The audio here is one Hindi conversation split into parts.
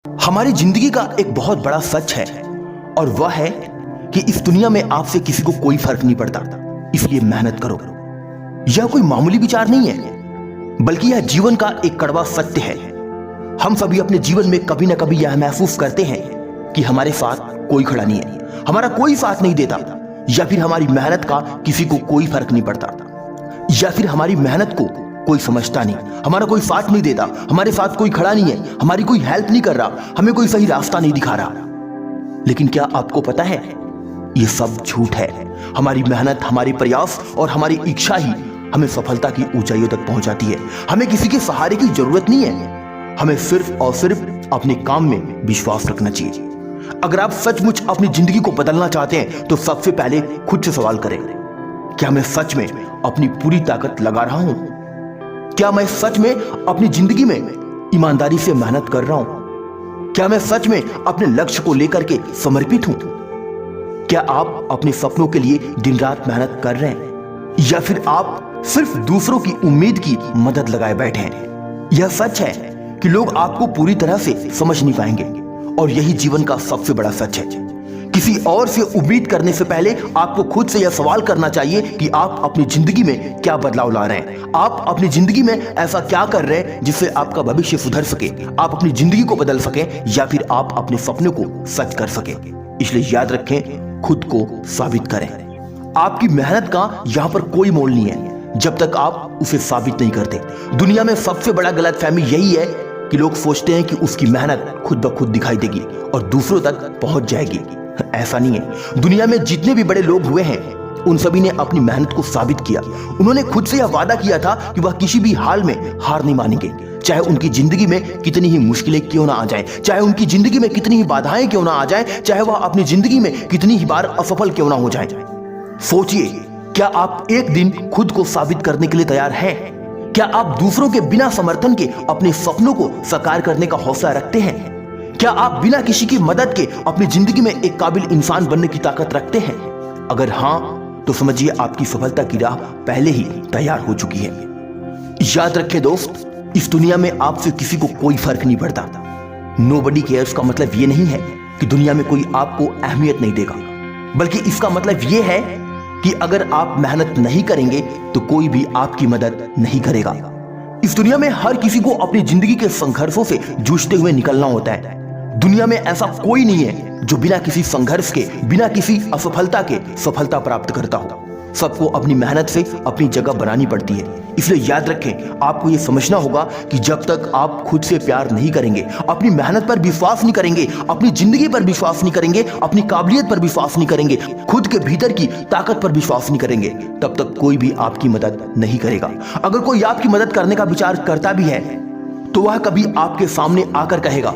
हमारी जिंदगी का एक बहुत बड़ा सच है और वह है कि इस दुनिया में आपसे किसी को कोई फर्क नहीं पड़ता, इसलिए मेहनत करो। यह कोई मामूली विचार नहीं है, बल्कि यह जीवन का एक कड़वा सत्य है। हम सभी अपने जीवन में कभी ना कभी यह महसूस करते हैं कि हमारे साथ कोई खड़ा नहीं है, हमारा कोई साथ नहीं देता, या फिर हमारी मेहनत का किसी को कोई फर्क नहीं पड़ता, या फिर हमारी मेहनत को कोई समझता नहीं, हमारा कोई साथ नहीं देता, हमारे साथ कोई खड़ा नहीं है, हमारी कोई हेल्प नहीं कर रहा, हमें कोई सही रास्ता नहीं दिखा रहा। लेकिन क्या आपको पता है, यह सब झूठ है। हमारी मेहनत, हमारे प्रयास और हमारी इच्छा ही हमें सफलता की ऊंचाइयों तक पहुंचाती है। हमें किसी के सहारे की जरूरत नहीं है, हमें सिर्फ और सिर्फ अपने काम में विश्वास रखना चाहिए। अगर आप सचमुच अपनी जिंदगी को बदलना चाहते हैं तो सबसे पहले खुद से सवाल करें, क्या मैं सच में अपनी पूरी ताकत लगा रहा हूं? क्या मैं सच में अपनी जिंदगी में ईमानदारी से मेहनत कर रहा हूं? क्या मैं सच में अपने लक्ष्य को लेकर के समर्पित हूं? क्या आप अपने सपनों के लिए दिन रात मेहनत कर रहे हैं, या फिर आप सिर्फ दूसरों की उम्मीद की मदद लगाए बैठे हैं? यह सच है कि लोग आपको पूरी तरह से समझ नहीं पाएंगे, और यही जीवन का सबसे बड़ा सच है। किसी और से उम्मीद करने से पहले आपको खुद से यह सवाल करना चाहिए कि आप अपनी जिंदगी में क्या बदलाव ला रहे हैं। आप अपनी जिंदगी में ऐसा क्या कर रहे हैं जिससे आपका भविष्य सुधर सके, आप अपनी जिंदगी को बदल सके, या फिर आप अपने सपनों को सच कर सके। इसलिए याद रखें, खुद को साबित करें। आपकी मेहनत का यहां पर कोई मोल नहीं है जब तक आप उसे साबित नहीं करते। दुनिया में सबसे बड़ा गलतफहमी यही है कि लोग सोचते हैं कि उसकी मेहनत खुद ब खुद दिखाई देगी और दूसरों तक पहुंच जाएगी। ऐसा नहीं है। दुनिया में जितने भी बड़े लोग हुए हैं, उन सभी ने अपनी मेहनत को साबित किया। उन्होंने खुद से यह वादा किया था कि वह किसी भी हाल में हार नहीं मानेंगे, चाहे उनकी जिंदगी में कितनी ही मुश्किलें क्यों ना आ जाएं, चाहे उनकी जिंदगी में कितनी ही बाधाएं क्यों ना आ जाएं, चाहे वह अपनी जिंदगी में कितनी ही बार असफल क्यों ना हो जाएं। सोचिए, क्या आप एक दिन खुद को साबित करने के लिए तैयार हैं? क्या आप दूसरों के बिना समर्थन के अपने सपनों को साकार करने का हौसला रखते हैं? क्या आप बिना किसी की मदद के अपनी जिंदगी में एक काबिल इंसान बनने की ताकत रखते हैं? अगर हां, तो समझिए आपकी सफलता की राह पहले ही तैयार हो चुकी है। याद रखें दोस्त, इस दुनिया में आपसे किसी को कोई फर्क नहीं पड़ता। नोबडी केयर्स का मतलब यह नहीं है कि दुनिया में कोई आपको अहमियत नहीं देगा, बल्कि इसका मतलब यह है कि अगर आप मेहनत नहीं करेंगे तो कोई भी आपकी मदद नहीं करेगा। इस दुनिया में हर किसी को अपनी जिंदगी के संघर्षों से जूझते हुए निकलना होता है। दुनिया में ऐसा कोई नहीं है जो बिना किसी संघर्ष के, बिना किसी असफलता के सफलता प्राप्त करता हो। सबको अपनी मेहनत से अपनी जगह बनानी पड़ती है। इसलिए याद रखें, आपको यह समझना होगा कि जब तक आप खुद से प्यार नहीं करेंगे, अपनी मेहनत पर विश्वास नहीं करेंगे, अपनी जिंदगी पर विश्वास नहीं करेंगे, अपनी काबिलियत पर विश्वास नहीं करेंगे, खुद के भीतर की ताकत पर विश्वास नहीं करेंगे, तब तक कोई भी आपकी मदद नहीं करेगा। अगर कोई आपकी मदद करने का विचार करता भी है तो वह कभी आपके सामने आकर कहेगा,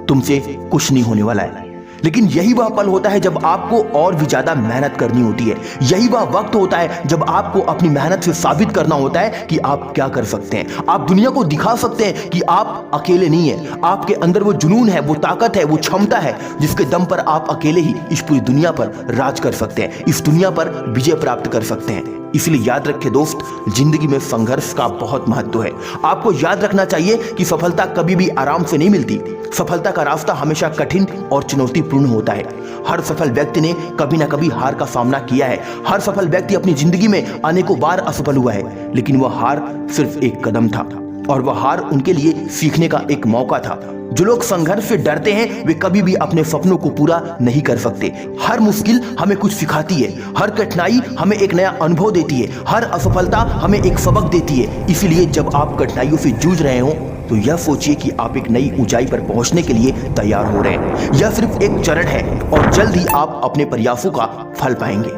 तुमसे कुछ नहीं होने वाला है। लेकिन यही वह पल होता है जब आपको और भी ज्यादा मेहनत करनी होती है। यही वह वक्त होता है जब आपको अपनी मेहनत से साबित करना होता है कि आप क्या कर सकते हैं। आप दुनिया को दिखा सकते हैं कि आप अकेले नहीं हैं। आपके अंदर वो जुनून है, वो ताकत है, वो क्षमता है जिसके दम पर आप अकेले ही इस पूरी दुनिया पर राज कर सकते हैं, इस दुनिया पर विजय प्राप्त कर सकते हैं। इसलिए याद रखें दोस्त, जिंदगी में संघर्ष का बहुत महत्व है। आपको याद रखना चाहिए कि सफलता कभी भी आराम से नहीं मिलती। सफलता का रास्ता हमेशा कठिन और चुनौतीपूर्ण होता है। हर सफल व्यक्ति ने कभी ना कभी हार का सामना किया है। हर सफल व्यक्ति अपनी जिंदगी में अनेकों बार असफल हुआ है, लेकिन वह हार सिर्फ एक कदम था, और वह हार उनके लिए सीखने का एक मौका था। जो लोग संघर्ष से डरते हैं वे कभी भी अपने सपनों को पूरा नहीं कर सकते। हर मुश्किल हमें कुछ सिखाती है, हर कठिनाई हमें एक नया अनुभव देती है, हर असफलता हमें एक सबक देती है। इसीलिए जब आप कठिनाइयों से जूझ रहे हो तो यह सोचिए कि आप एक नई ऊंचाई पर पहुंचने के लिए तैयार हो रहे हैं। यह सिर्फ एक चरण है और जल्द ही आप अपने प्रयासों का फल पाएंगे।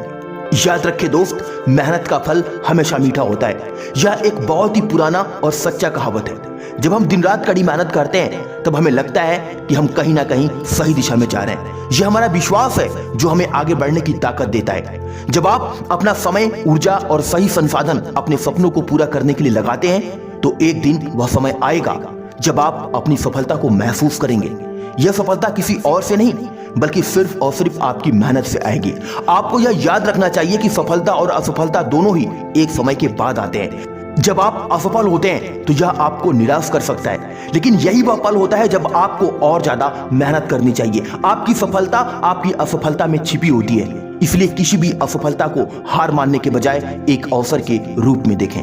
याद रखें दोस्त, मेहनत का फल हमेशा मीठा होता है। यह एक बहुत ही पुराना और सच्चा कहावत है। जब हम दिन रात कड़ी मेहनत करते हैं तब हमें लगता है कि हम कहीं ना कहीं सही दिशा में जा रहे हैं। यह हमारा विश्वास है जो हमें आगे बढ़ने की ताकत देता है। जब आप अपना समय, ऊर्जा और सही संसाधन अपने सपनों को पूरा करने के लिए लगाते हैं तो एक दिन वह समय आएगा जब आप अपनी सफलता को महसूस करेंगे। यह सफलता किसी और से नहीं बल्कि सिर्फ और सिर्फ आपकी मेहनत से आएगी। आपको यह याद रखना चाहिए कि सफलता और असफलता दोनों ही एक समय के बाद आते हैं। जब आप असफल होते हैं तो यह आपको निराश कर सकता है, लेकिन यही वह पल होता है जब आपको और ज्यादा मेहनत करनी चाहिए। आपकी सफलता आपकी असफलता में छिपी होती है, इसलिए किसी भी असफलता को हार मानने के बजाय एक अवसर के रूप में देखें।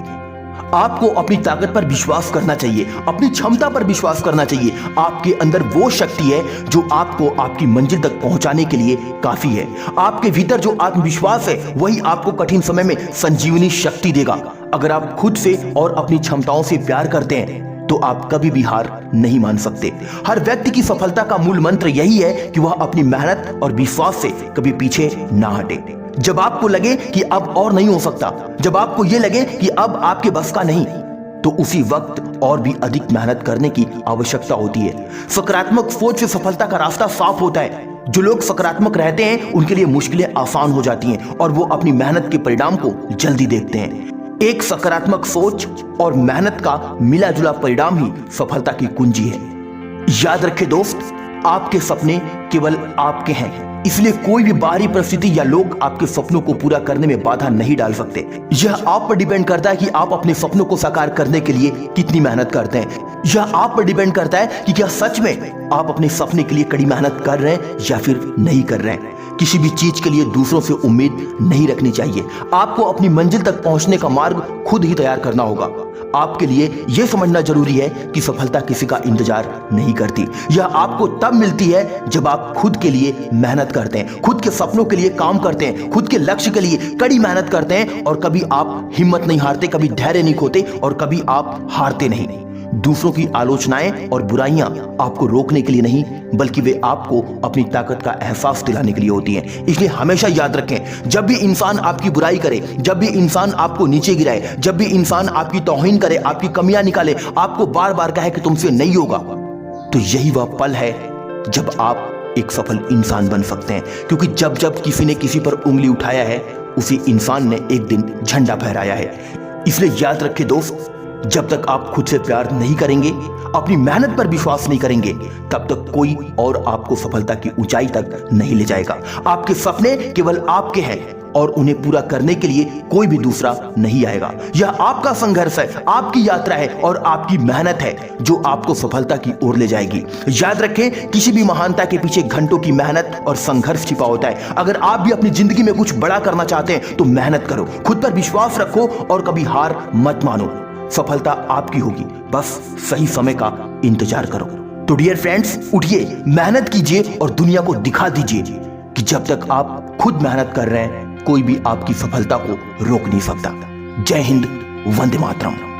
आपको अपनी ताकत पर विश्वास करना चाहिए, अपनी क्षमता पर विश्वास करना चाहिए। आपके अंदर वो शक्ति है जो आपको आपकी मंजिल तक पहुंचाने के लिए काफी है। आपके भीतर जो आत्मविश्वास है वही आपको कठिन समय में संजीवनी शक्ति देगा। अगर आप खुद से और अपनी क्षमताओं से प्यार करते हैं तो आप कभी भी हार नहीं मान सकते। हर व्यक्ति की सफलता का मूल मंत्र यही है कि वह अपनी मेहनत और विश्वास से कभी पीछे ना हटे। जब आपको लगे कि अब और नहीं हो सकता, जब आपको यह लगे कि अब आपके बस का नहीं, तो उसी वक्त और भी अधिक मेहनत करने की आवश्यकता होती है। सकारात्मक सोच से सफलता का रास्ता साफ होता है। जो लोग सकारात्मक रहते हैं उनके लिए मुश्किलें आसान हो जाती हैं और वो अपनी मेहनत के परिणाम को जल्दी देखते हैं। एक सकारात्मक सोच और मेहनत का मिला जुला परिणाम ही सफलता की कुंजी है। याद रखें दोस्त, आपके सपने केवल आपके हैं, इसलिए कोई भी बाहरी परिस्थिति या लोग आपके सपनों को पूरा करने में बाधा नहीं डाल सकते। यह आप पर डिपेंड करता है कि आप अपने सपनों को साकार करने के लिए कितनी मेहनत करते हैं। यह आप पर डिपेंड करता है कि क्या सच में आप अपने सपने के लिए कड़ी मेहनत कर रहे हैं या फिर नहीं कर रहे हैं। किसी भी चीज के लिए दूसरों से उम्मीद नहीं रखनी चाहिए। आपको अपनी मंजिल तक पहुंचने का मार्ग खुद ही तैयार करना होगा। आपके लिए यह समझना जरूरी है कि सफलता किसी का इंतजार नहीं करती। यह आपको तब मिलती है जब आप खुद के लिए मेहनत करते हैं, खुद के सपनों के लिए काम करते हैं, खुद के लक्ष्य के लिए कड़ी मेहनत करते हैं और कभी आप हिम्मत नहीं हारते, कभी धैर्य नहीं खोते और कभी आप हारते नहीं। दूसरों की आलोचनाएं और बुराइयां आपको रोकने के लिए नहीं, बल्कि वे आपको अपनी ताकत का एहसास दिलाने के लिए होती हैं। इसलिए हमेशा याद रखें, जब भी इंसान आपकी बुराई करे, जब भी इंसान आपको नीचे गिराए, जब भी इंसान आपकी तौहीन करे, आपकी कमियां निकाले, आपको बार बार कहे कि तुमसे नहीं होगा, तो यही वह पल है जब आप एक सफल इंसान बन सकते हैं। क्योंकि जब जब किसी ने किसी पर उंगली उठाया है, उसी इंसान ने एक दिन झंडा फहराया है। इसलिए याद रखें दोस्त, जब तक आप खुद से प्यार नहीं करेंगे, अपनी मेहनत पर विश्वास नहीं करेंगे, तब तक कोई और आपको सफलता की ऊंचाई तक नहीं ले जाएगा। आपके सपने केवल आपके हैं और उन्हें पूरा करने के लिए कोई भी दूसरा नहीं आएगा। यह आपका संघर्ष है, आपकी यात्रा है और आपकी मेहनत है जो आपको सफलता की ओर ले जाएगी। याद रखें, किसी भी महानता के पीछे घंटों की मेहनत और संघर्ष छिपा होता है। अगर आप भी अपनी जिंदगी में कुछ बड़ा करना चाहते हैं तो मेहनत करो, खुद पर विश्वास रखो और कभी हार मत मानो। सफलता आपकी होगी, बस सही समय का इंतजार करो। तो डियर फ्रेंड्स, उठिए, मेहनत कीजिए और दुनिया को दिखा दीजिए कि जब तक आप खुद मेहनत कर रहे हैं, कोई भी आपकी सफलता को रोक नहीं सकता। जय हिंद, वंदे मातरम।